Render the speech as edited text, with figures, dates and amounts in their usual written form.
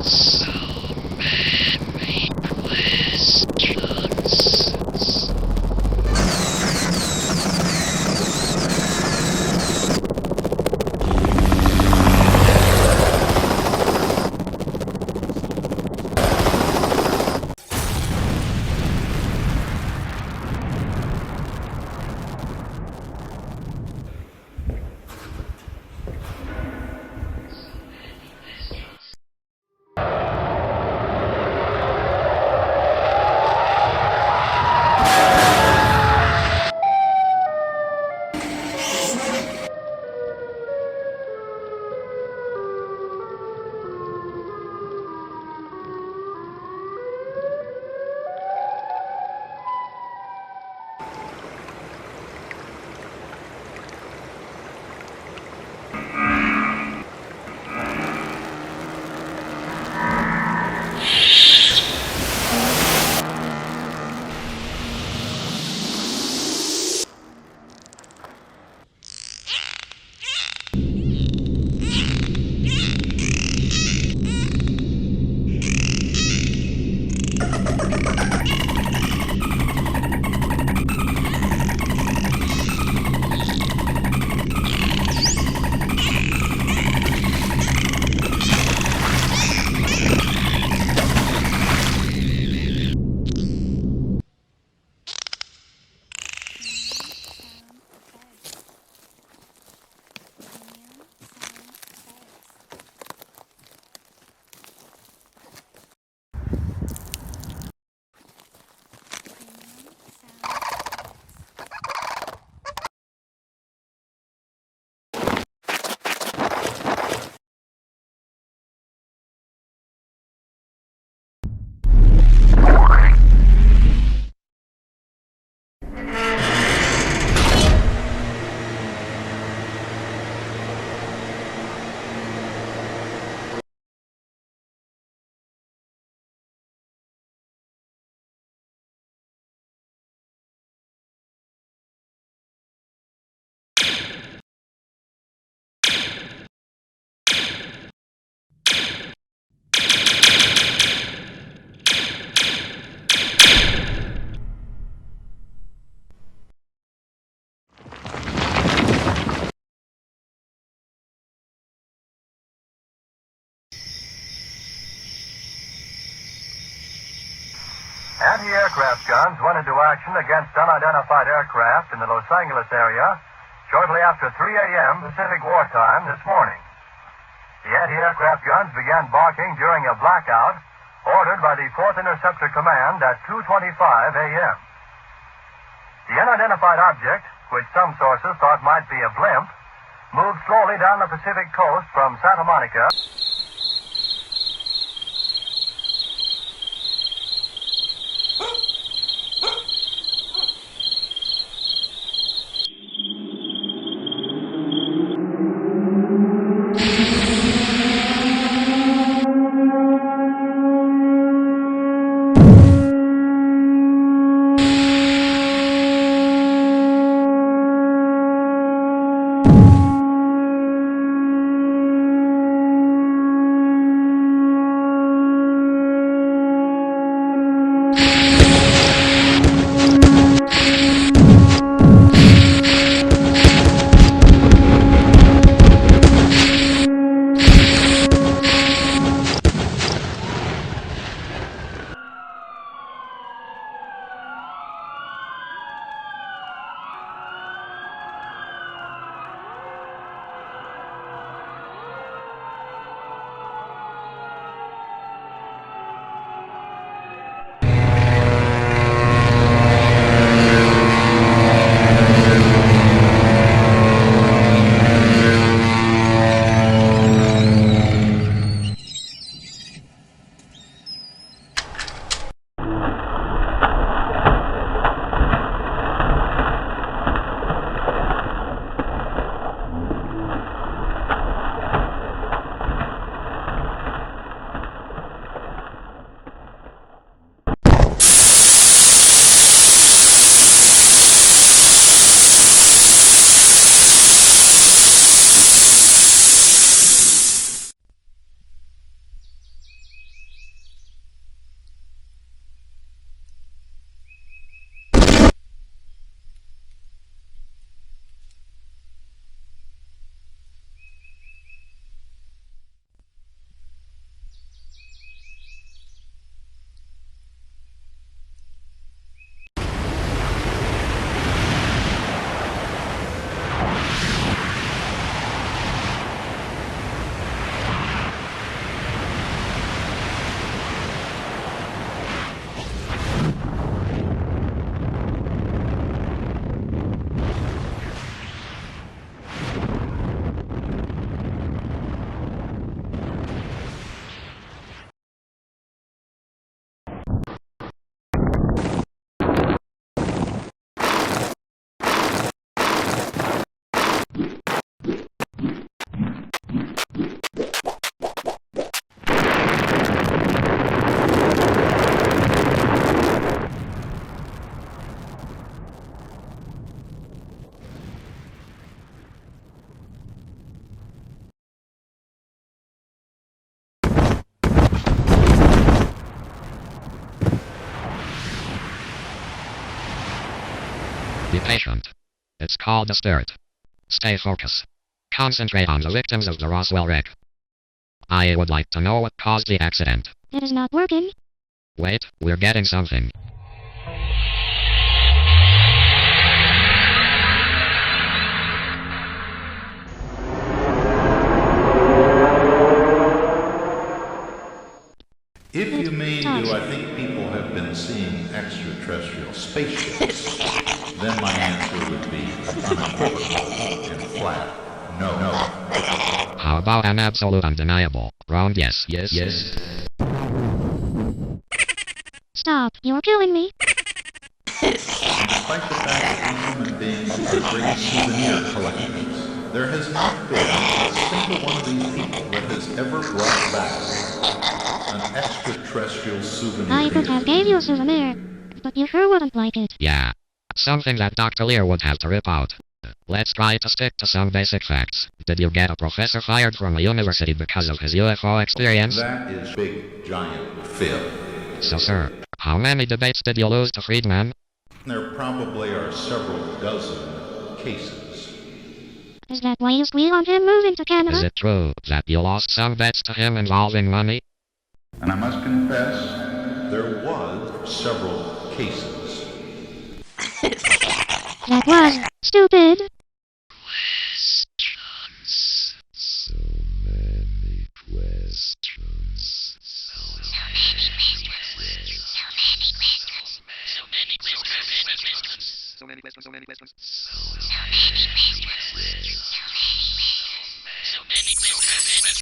So many questions. Anti-aircraft guns went into action against unidentified aircraft in the Los Angeles area shortly after 3 a.m. Pacific War Time this morning. The anti-aircraft guns began barking during a blackout ordered by the 4th Interceptor Command at 2:25 a.m. The unidentified object, which some sources thought might be a blimp, moved slowly down the Pacific coast from Santa Monica. Be patient. It's called a spirit. Stay focused. Concentrate on the victims of the Roswell wreck. I would like to know what caused the accident. It is not working. Wait, we're getting something. If you mean, do I think people have been seeing extraterrestrial spaceships, then my answer would be unequivocal and flat. No. How about an absolute undeniable round yes? Stop, you're killing me. And despite the fact that we human beings are great souvenir collectors, there has not been a single one of these people that has ever brought back an extraterrestrial souvenir. I could have gave you a souvenir, but you sure wouldn't like it. Yeah. Something that Dr. Lear would have to rip out. Let's try to stick to some basic facts. Did you get a professor fired from a university because of his UFO experience? That is big, giant fib. So, sir, how many debates did you lose to Friedman? There probably are several dozen cases. Is that why you squeal on him moving to Canada? Is it true that you lost some bets to him involving money? And I must confess, there was several cases. That was stupid. Questions. So many questions. So many questions.